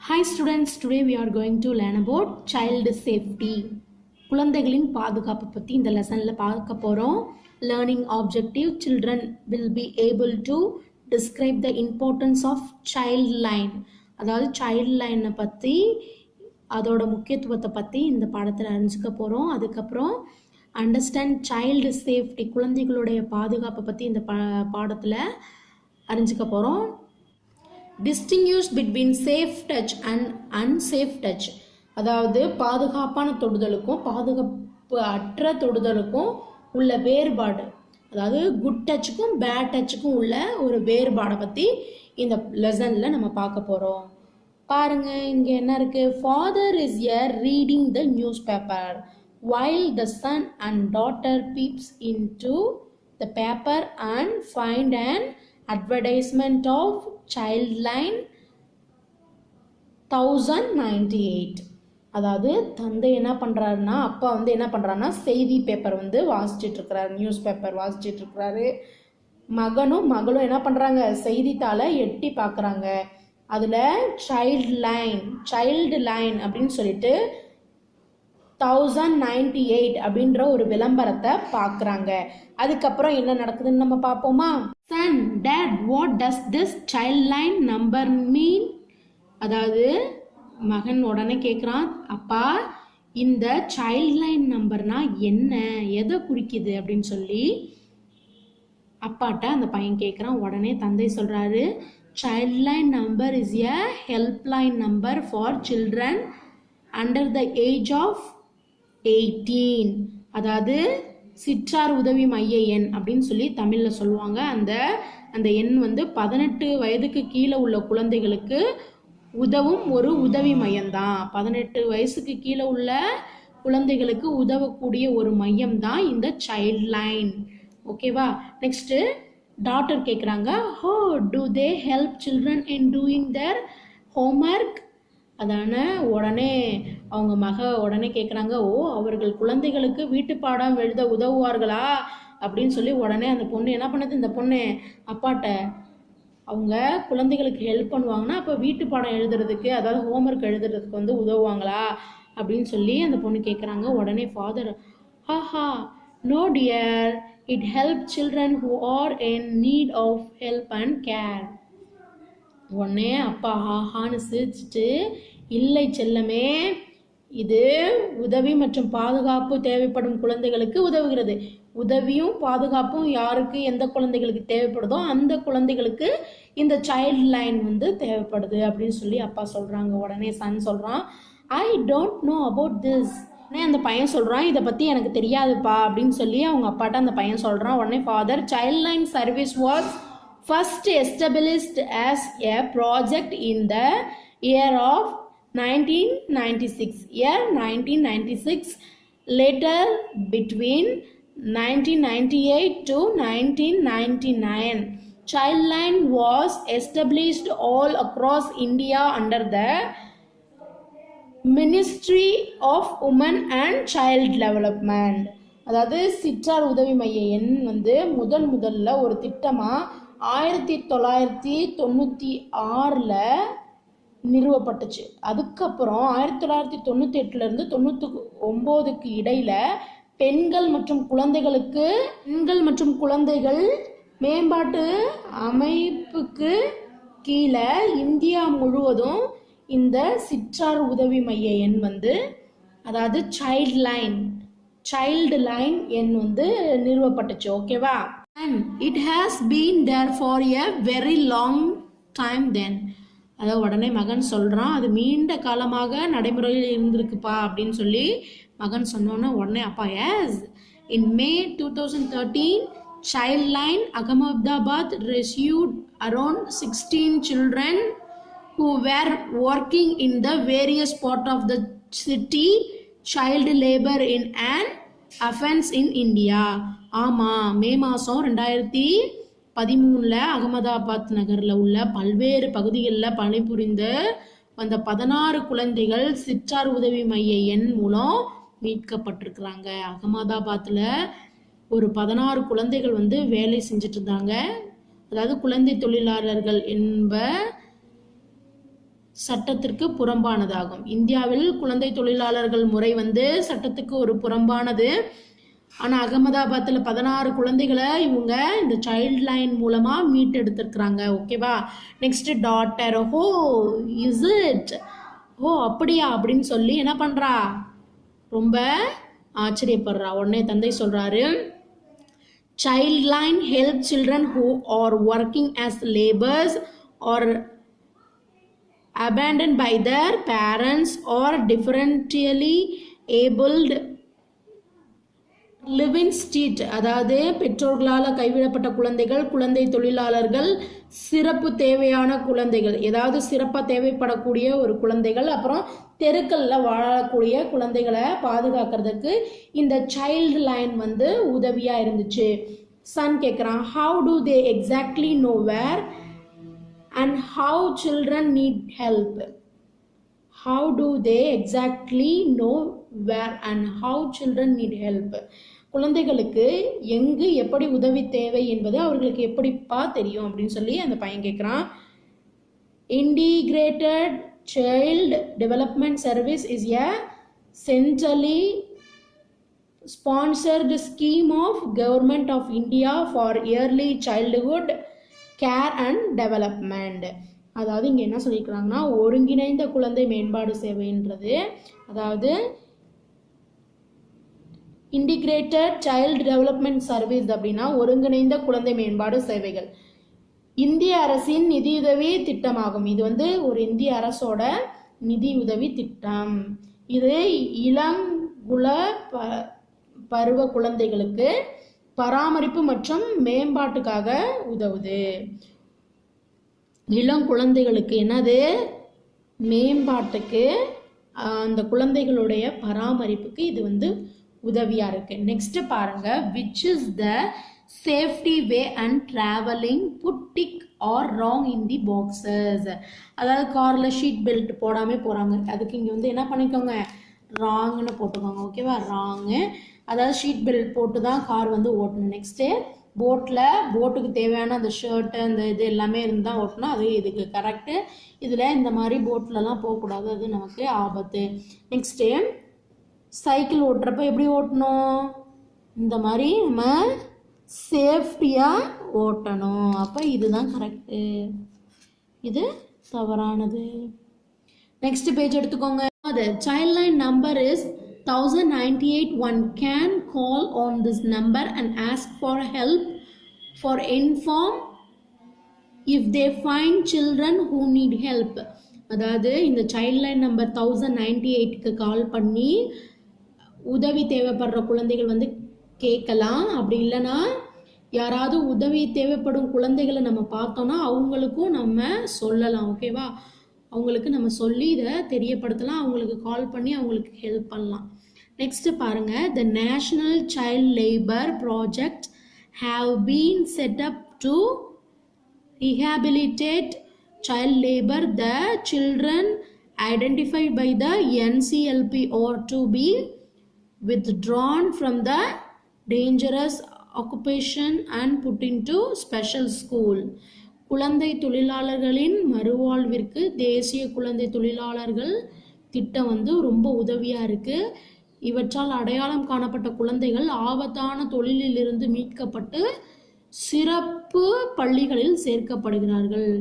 Hi students, today we are going to learn about child safety. குழந்தைகளின் பாதுகாப்பு பற்றி இந்த லெசனில் பார்க்க போகிறோம். Learning objective, children will be able to describe the importance of child line. அதாவது child line பற்றி அதோட முக்கியத்துவத்தை பற்றி இந்த பாடத்தில் அறிஞ்சிக்க போகிறோம். அதுக்கப்புறம் அண்டர்ஸ்டாண்ட் சைல்டு சேஃப்டி, குழந்தைகளுடைய பாதுகாப்பை பற்றி இந்த பாடத்தில் அறிஞ்சிக்க போகிறோம். Distinguish between safe touch and unsafe touch. அதாவது பாதுகாப்பான தொடுதலுக்கும் பாதுகாப்பு அற்ற தொடுதலுக்கும் உள்ள வேறுபாடு, அதாவது குட் டச்சுக்கும் பேட் டச்சுக்கும் உள்ள ஒரு வேறுபாடை பற்றி இந்த லெசனில் நம்ம பார்க்க போகிறோம். பாருங்க, இங்கே என்ன இருக்கு? Father is here reading the newspaper while the son and daughter peeps into the paper and find an advertisement of Childline 1098. அதாவது தந்தை என்ன பண்ணுறாருன்னா, அப்பா வந்து என்ன பண்ணுறாருன்னா செய்தி பேப்பர் வந்து வாசிச்சுட்டு இருக்கிறாரு, நியூஸ் பேப்பர் வாசிச்சுட்டு இருக்கிறாரு. மகனும் மகளும் என்ன பண்ணுறாங்க, செய்தித்தாளை எட்டி பார்க்குறாங்க. அதில் சைல்டு லைன் அப்படின்னு சொல்லிட்டு 1098 அப்படின்ற ஒரு விளம்பரத்தை பார்க்குறாங்க. அதுக்கப்புறம் என்ன நடக்குதுன்னு நம்ம பார்ப்போமா? Son, Dad, what does this child line number mean? அதாவது மகன் உடனே கேட்குறான், அப்பா இந்த சைல்ட் லைன் நம்பர்னா என்ன, எதை குறிக்குது அப்படின்னு சொல்லி அப்பாட்ட அந்த பையன் கேட்குறான். உடனே தந்தை சொல்கிறாரு, child line number is a help line number for children under the age of 18. அதாவது சிற்றார் உதவி மைய எண் அப்படின்னு சொல்லி தமிழில் சொல்லுவாங்க. அந்த எண் வந்து 18 வயதுக்கு கீழே உள்ள குழந்தைகளுக்கு உதவும் ஒரு உதவி மையம்தான். 18 வயசுக்கு கீழே உள்ள குழந்தைகளுக்கு உதவக்கூடிய ஒரு மையம் தான் இந்த சைல்ட் லைன். ஓகேவா? நெக்ஸ்ட் டாக்டர் கேட்குறாங்க, how do they help children in doing their homework? அதான உடனே அவங்க உடனே கேட்குறாங்க, ஓ அவர்கள் குழந்தைகளுக்கு வீட்டு பாடம் எழுத உதவுவார்களா அப்படின்னு சொல்லி உடனே அந்த பொண்ணு என்ன பண்ணுது, இந்த பொண்ணு அப்பாட்ட அவங்க குழந்தைகளுக்கு ஹெல்ப் பண்ணுவாங்கன்னா அப்போ வீட்டு பாடம் எழுதுறதுக்கு, அதாவது ஹோம்ஒர்க் எழுதுறதுக்கு வந்து உதவுவாங்களா அப்படின்னு சொல்லி அந்த பொண்ணு கேட்குறாங்க. உடனே ஃபாதர், ஹாஹா no dear, it help children who are in need of help and care. உடனே அப்பா ஹாஹான்னு சிரிச்சிட்டு, இல்லை செல்லமே, இது உதவி மற்றும் பாதுகாப்பு தேவைப்படும் குழந்தைகளுக்கு உதவுகிறது. உதவியும் பாதுகாப்பும் யாருக்கு எந்த குழந்தைகளுக்கு தேவைப்படுதோ அந்த குழந்தைகளுக்கு இந்த சைல்ட் லைன் வந்து தேவைப்படுது அப்படின்னு சொல்லி அப்பா சொல்கிறாங்க. உடனே சன் சொல்கிறான், I don't know about this. உடனே அந்த பையன் சொல்கிறான், இதை பற்றி எனக்கு தெரியாதுப்பா அப்படின்னு சொல்லி அவங்க அப்பாட்ட அந்த பையன் சொல்கிறான். உடனே father, child line service was first established as a project in the year of 1996. Later between 1998 to 1999, Childline was established all across India under the Ministry of Women and Child Development. அதாவது சிற்றார் உதவி மைய எண் வந்து முதல்ல ஒரு திட்டமாக 1996 நிறுவப்பட்டுச்சு. அதுக்கப்புறம் 1998 99 இடையில பெண்கள் மற்றும் குழந்தைகள் மேம்பாட்டு அமைப்புக்கு கீழே இந்தியா முழுவதும் இந்த சிற்றார் உதவி மைய எண் வந்து, அதாவது சைல்டு லைன் எண் வந்து நிறுவப்பட்டுச்சு. ஓகேவா? And it has been there for a very long time then. அதாவது உடனே மகன் சொல்கிறான், அது நீண்ட காலமாக நடைமுறையில் இருந்திருக்குப்பா அப்படின்னு சொல்லி மகன் சொன்னோன்னே உடனே அப்பா, S, in May 2013 Childline Ahmedabad rescued around 16 children who were working in the various part of the city. Child labor in an offense in India. ஆமாம், மே மாதம் 2013 அகமதாபாத் நகரில் உள்ள பல்வேறு பகுதிகளில் பணிபுரிந்த அந்த 16 குழந்தைகள் சிற்றார் உதவி மைய எண் மூலம் மீட்கப்பட்டிருக்கிறாங்க. அகமதாபாத்தில் ஒரு 16 குழந்தைகள் வந்து வேலை செஞ்சுட்டு இருந்தாங்க. அதாவது குழந்தை தொழிலாளர்கள் என்ப சட்டத்திற்கு புறம்பானதாகும். இந்தியாவில் குழந்தை தொழிலாளர்கள் முறை வந்து சட்டத்துக்கு ஒரு புறம்பானது. ஆனால் அகமதாபாத்தில் 16 குழந்தைகளை இவங்க இந்த சைல்ட் லைன் மூலமாக மீட்டெடுத்திருக்கிறாங்க. ஓகேவா. Next daughter. ஹோ இஸ் இட், ஓ அப்படியா அப்படின்னு சொல்லி என்ன பண்ணுறா, ரொம்ப ஆச்சரியப்படுறா. உடனே தந்தை சொல்கிறாரு, child line help children who are working as labours or abandoned by their parents or differentially abled live in street. அதாவது பெற்றோர்களால் கைவிடப்பட்ட குழந்தைகள், குழந்தை தொழிலாளர்கள், சிறப்பு தேவையான குழந்தைகள், ஏதாவது சிறப்பாக தேவைப்படக்கூடிய ஒரு குழந்தைகள், அப்புறம் தெருக்களில் வாழக்கூடிய குழந்தைகளை பாதுகாக்கிறதுக்கு இந்த சைல்டு லைன் வந்து உதவியாக இருந்துச்சு. சன் கேட்குறான், how do they exactly know where and how children need help? How do they exactly know where and how children need help? குழந்தைகளுக்கு எங்கு எப்படி உதவி தேவை என்பது அவர்களுக்கு எப்படிப்பா தெரியும் அப்படின்னு சொல்லி அந்த பையன் கேட்குறான். Integrated child development service is a centrally sponsored scheme of Government of India for early childhood care and development. அதாவது இங்கே என்ன சொல்லியிருக்கிறாங்கன்னா, ஒருங்கிணைந்த குழந்தை மேம்பாடு சேவைன்றது, அதாவது இன்டிகிரேட்டட் சைல்டு டெவலப்மெண்ட் சர்வீஸ் அப்படின்னா ஒருங்கிணைந்த குழந்தை மேம்பாடு சேவைகள் இந்திய அரசின் நிதியுதவி திட்டமாகும். இது வந்து ஒரு இந்திய அரசோட நிதியுதவி திட்டம். இது இளங்குல பருவ குழந்தைகளுக்கு பராமரிப்பு மற்றும் மேம்பாட்டுக்காக உதவுது. இளம் குழந்தைகளுக்கு என்னது, மேம்பாட்டுக்கு, அந்த குழந்தைகளுடைய பராமரிப்புக்கு இது வந்து உதவியா இருக்கு. நெக்ஸ்ட் பாருங்க, which is the safety way and traveling, put tick or wrong in the boxes. அதாவது கார்ல ஷீட் பெல்ட் போடாம போறாங்க, அதுக்கு இங்க வந்து என்ன பண்ணிக்கோங்க, ராங்னு போட்டுக்கோங்க. ஓகேவா, ராங்கு. அதாவது ஷீட் பெல்ட் போட்டு தான் கார் வந்து ஓட்டணும். நெக்ஸ்ட்டு போட்டுக்கு தேவையான அந்த ஷர்ட்டு அந்த இது எல்லாமே இருந்தால் ஓட்டணும், அது இதுக்கு கரெக்டு. இதில் இந்த மாதிரி போட்லலாம் போகக்கூடாது, அது நமக்கு ஆபத்து. நெக்ஸ்ட்டு சைக்கிள் ஓட்டுறப்ப எப்படி ஓட்டணும், இந்த மாதிரி நம்ம சேஃப்டியாக ஓட்டணும். அப்போ இதுதான் கரெக்டு, இது தவறானது. நெக்ஸ்ட் பேஜ் எடுத்துக்கோங்க. The child line number is 1098. One can call on this number and ask for help for inform if they find children who need help. அதாவது இந்த சைல்ட் லைன் நம்பர் 1098க்கு கால் பண்ணி உதவி தேவைப்படுற குழந்தைகள் வந்து கேட்கலாம். அப்படி இல்லைன்னா யாராவது உதவி தேவைப்படும் குழந்தைகளை நம்ம பார்த்தோன்னா அவங்களுக்கும் நம்ம சொல்லலாம். ஓகேவா, அவங்களுக்கு நம்ம சொல்லி இதை தெரியப்படுத்தலாம், அவங்களுக்கு கால் பண்ணி அவங்களுக்கு ஹெல்ப் பண்ணலாம். நெக்ஸ்ட் பாருங்க, the national child labour project have been set up to rehabilitate child labor. The children identified by the NCLP or to be withdrawn from the dangerous occupation and put into special school. குழந்தை தொழிலாளர்களின் மறுவாழ்விற்கு தேசிய குழந்தை தொழிலாளர்கள் திட்டம் வந்து ரொம்ப உதவியாக இருக்குது. இவற்றால் அடையாளம் காணப்பட்ட குழந்தைகள் ஆபத்தான தொழிலிலிருந்து மீட்கப்பட்டு சிறப்பு பள்ளிகளில் சேர்க்கப்படுகிறார்கள்.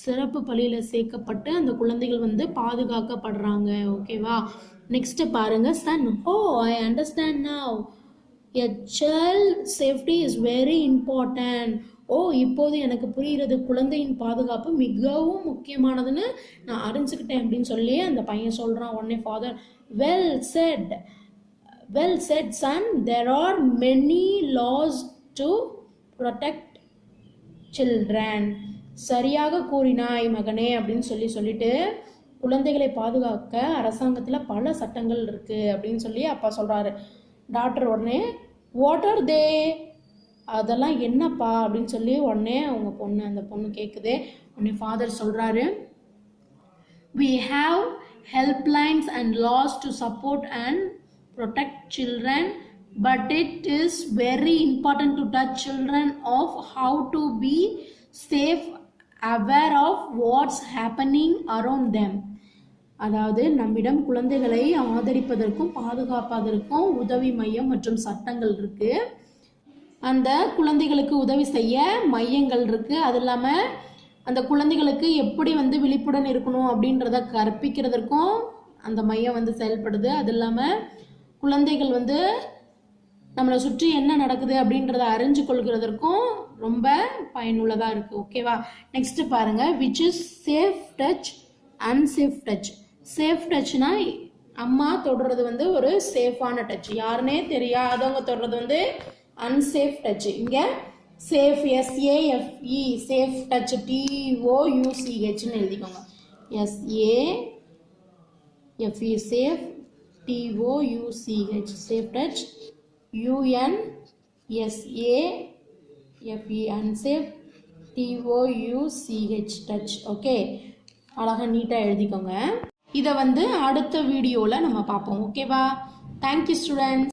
சிறப்பு பள்ளியில் சேர்க்கப்பட்டு அந்த குழந்தைகள் வந்து பாதுகாக்கப்படுறாங்க. ஓகேவா, நெக்ஸ்ட் பாருங்க. Son, oh I understand now, a child safety is very important. ஓ இப்போது எனக்கு புரிகிறது, குழந்தையின் பாதுகாப்பு மிகவும் முக்கியமானதுன்னு நான் அறிஞ்சுக்கிட்டேன் அப்படின்னு சொல்லி அந்த பையன் சொல்கிறான். உடனே father, well said son, there are many laws to protect children. சரியாக கூறினாய் மகனே அப்படின்னு சொல்லிட்டு குழந்தைகளை பாதுகாக்க அரசாங்கத்தில் பல சட்டங்கள் இருக்குது அப்படின்னு சொல்லி அப்பா சொல்கிறாரு. டாக்டர் உடனே, வாட் ஆர் தே, அதெல்லாம் என்னப்பா அப்படின்னு சொல்லி உடனே அந்த பொண்ணு கேட்குது. உடனே ஃபாதர் சொல்கிறாரு, we have helplines and laws to support and protect children, but it is very important to touch children of how to be safe aware of what's happening around them. அதாவது நம்மிடம் குழந்தைகளை ஆதரிப்பதற்கும் பாதுகாப்பதற்கும் உதவி மையம் மற்றும் சட்டங்கள் இருக்கு. அந்த குழந்தைகளுக்கு உதவி செய்ய மையங்கள் இருக்கு. அது இல்லாமல் அந்த குழந்தைகளுக்கு எப்படி விழிப்புடன் இருக்கணும் அப்படின்றத கற்பிக்கிறதற்கும் அந்த மையம் செயல்படுது. அது இல்லாமல் குழந்தைகள் நம்மளை சுற்றி என்ன நடக்குது அப்படின்றத அறிஞ்சு கொள்கிறதற்கும் ரொம்ப பயனுள்ளதாக இருக்குது. ஓகேவா? நெக்ஸ்ட் பாருங்க, which is safe touch unsafe touch. Safe டச்னா அம்மா தொடுறது ஒரு சேஃபான டச், யாருன்னே தெரியாதவங்க தொடுறது அன்சேஃப் டச். இங்கே சேஃப் SAFE சேஃப் டச் TOUCHன்னு எழுதிக்கோங்க. SAFE safe TOUCH safe touch. UNSAFE unsafe TOUCH touch. Okay, அழகாக நீட்டாக எழுதிக்கோங்க. இதை அடுத்த வீடியோவில் நம்ம பார்ப்போம். ஓகேவா? Thank you students.